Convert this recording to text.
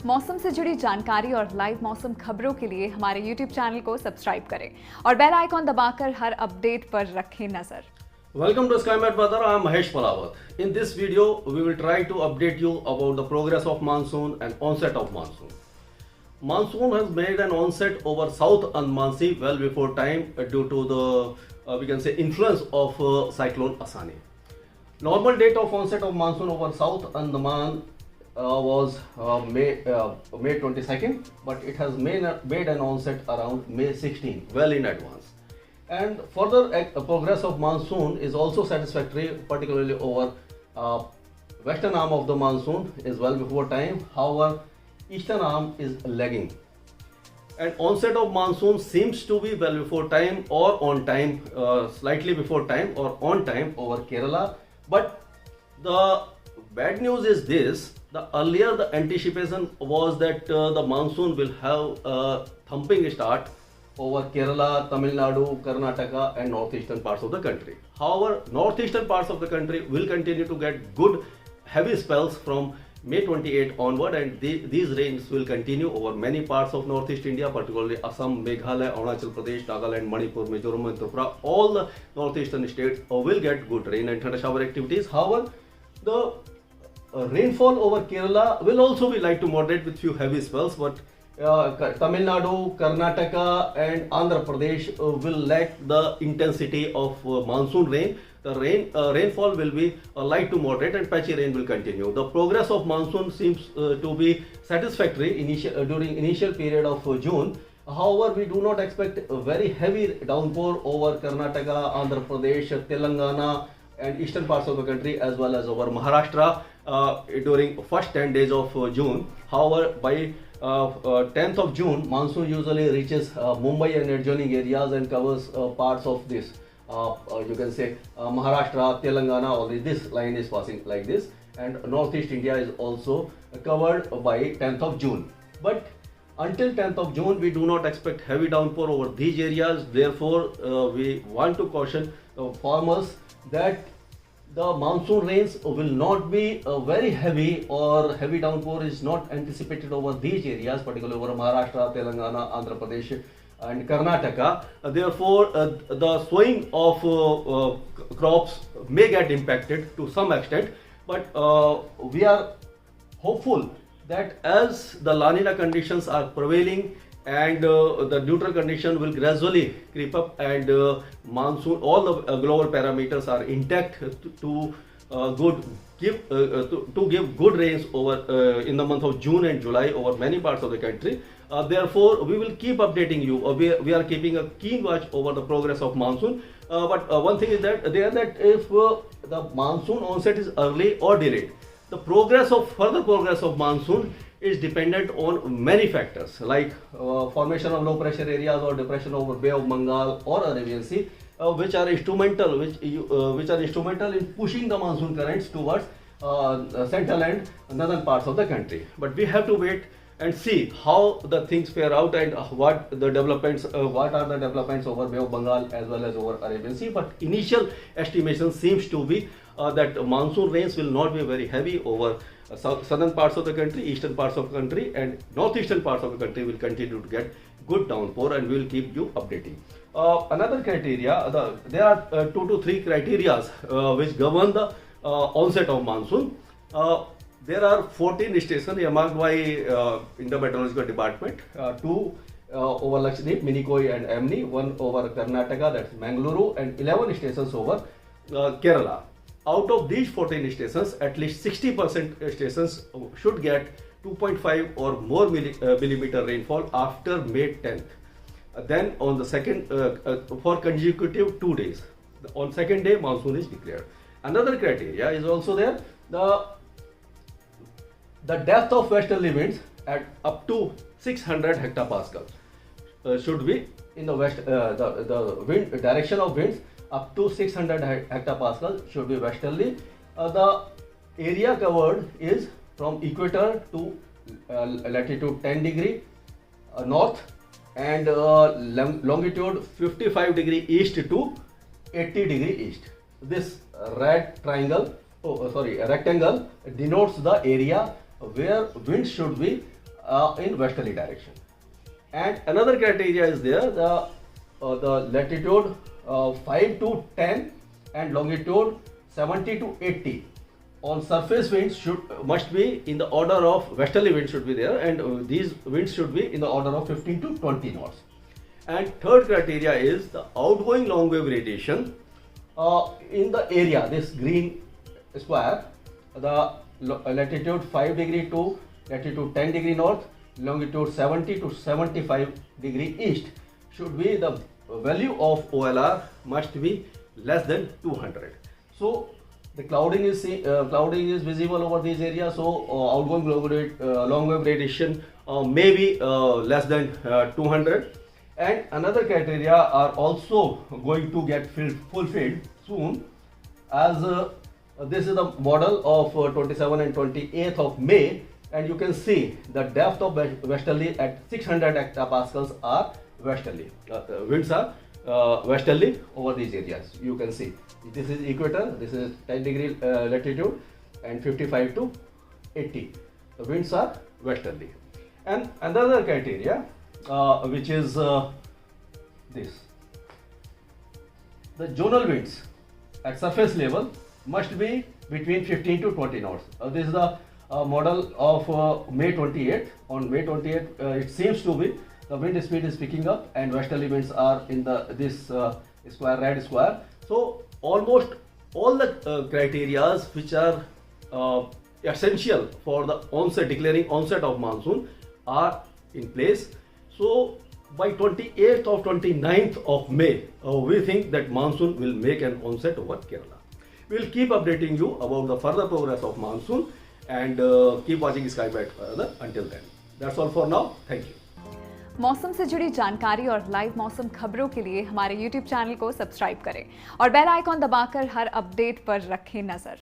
मौसम से जुड़ी जानकारी और लाइव मौसम खबरों के लिए हमारे YouTube चैनल को सब्सक्राइब करें और बेल आइकॉन दबाकर हर अपडेट पर रखें नजर। Welcome to Skymet weather. I am Mahesh Palawat. In this video, we will try to update you about the progress of monsoon and onset of monsoon. Monsoon has made an onset over South Andaman Sea well before time due to the we can say influence of cyclone Asani. Normal date of onset of monsoon over South Andaman was May 22nd, but it has made an onset around May 16, well in advance. And further progress of monsoon is also satisfactory, particularly over western arm of the monsoon is well before time. However, eastern arm is lagging. And onset of monsoon seems to be well before time or on time, slightly before time or on time over Kerala. But the bad news is this: the earlier the anticipation was that the monsoon will have a thumping start over Kerala, Tamil Nadu, Karnataka and northeastern parts of the country. However, northeastern parts of the country will continue to get good heavy spells from May 28 onward, and these rains will continue over many parts of northeast India, particularly Assam, Meghalaya, Arunachal Pradesh, Nagaland, Manipur, Mizoram and Tripura. All the northeastern states will get good rain and thunder shower activities. However, the rainfall over Kerala will also be light to moderate with few heavy spells, but Tamil Nadu, Karnataka and Andhra Pradesh will lack the intensity of monsoon rain. The rainfall will be light to moderate and patchy rain will continue. The progress of monsoon seems to be satisfactory during initial period of June. However, we do not expect a very heavy downpour over Karnataka, Andhra Pradesh, Telangana and eastern parts of the country as well as over Maharashtra during first 10 days of June. However, by 10th of June, monsoon usually reaches Mumbai and adjoining areas and covers parts of this. You can say Maharashtra, Telangana, already this line is passing like this, and northeast India is also covered by 10th of June. But until 10th of June, we do not expect heavy downpour over these areas. Therefore, we want to caution farmers that the monsoon rains will not be very heavy, or heavy downpour is not anticipated over these areas, particularly over Maharashtra, Telangana, Andhra Pradesh and Karnataka. Therefore, the sowing of crops may get impacted to some extent, but we are hopeful that as the La Nina conditions are prevailing and the neutral condition will gradually creep up, and monsoon, all the global parameters are intact to give good rains over in the month of June and July over many parts of the country. Therefore, we will keep updating you. We are keeping a keen watch over the progress of monsoon. But one thing is that if the monsoon onset is early or delayed, the further progress of monsoon is dependent on many factors like formation of low pressure areas or depression over Bay of Bengal or Arabian Sea, which are instrumental in pushing the monsoon currents towards central and northern parts of the country. But we have to wait and see how the things fare out and what are the developments over Bay of Bengal as well as over Arabian Sea. But initial estimation seems to be that monsoon rains will not be very heavy over southern parts of the country, eastern parts of the country, and northeastern parts of the country will continue to get good downpour, and we will keep you updating. Another criteria, there are 2 to 3 criteria which govern the onset of monsoon. There are 14 stations earmarked by in the meteorological department, 2 over Lakshadweep, Minikoi and Amni, 1 over Karnataka, that's Mangaluru, and 11 stations over Kerala. Out of these 14 stations, at least 60% stations should get 2.5 or more millimeter rainfall after May 10th. Then on the second, for consecutive 2 days. On second day, monsoon is declared. Another criteria is also there. The depth of westerly winds at up to 600 hectopascals should be in the west. The wind direction of winds up to 600 hectopascal should be westerly. The area covered is from equator to latitude 10 degree north and longitude 55 degree east to 80 degree east. This rectangle denotes the area where winds should be in westerly direction. And another criteria is there, the latitude 5 to 10 and longitude 70 to 80 on surface winds must be in the order of westerly winds should be there, and these winds should be in the order of 15 to 20 knots. And third criteria is the outgoing long wave radiation in the area, this green square, the latitude 5 degree to latitude 10 degree north, longitude 70 to 75 degree east should be the value of OLR must be less than 200. So the clouding is visible over these areas, so outgoing long wave radiation may be less than 200. And another criteria are also going to get fulfilled soon, as this is the model of 27 and 28th of May, and you can see the depth of westerly at 600 hectopascals are westerly. Winds are westerly over these areas. You can see this is equator, this is 10 degree latitude and 55 to 80. The winds are westerly. And another criteria which is this, the zonal winds at surface level must be between 15 to 20 knots. This is the model of May 28th. On May 28th, it seems to be the wind speed is picking up and westerly winds are in this square, red square. So almost all the criteria which are essential for the declaring onset of monsoon are in place. So by 28th or 29th of May, we think that monsoon will make an onset over Kerala. We will keep updating you about the further progress of monsoon, and keep watching Skymet until then. That's all for now. Thank you. मौसम से जुड़ी जानकारी और live मौसम खबरों के लिए हमारे YouTube चैनल को सब्सक्राइब करें और बेल आइकॉन दबाकर हर अपडेट पर रखें नजर।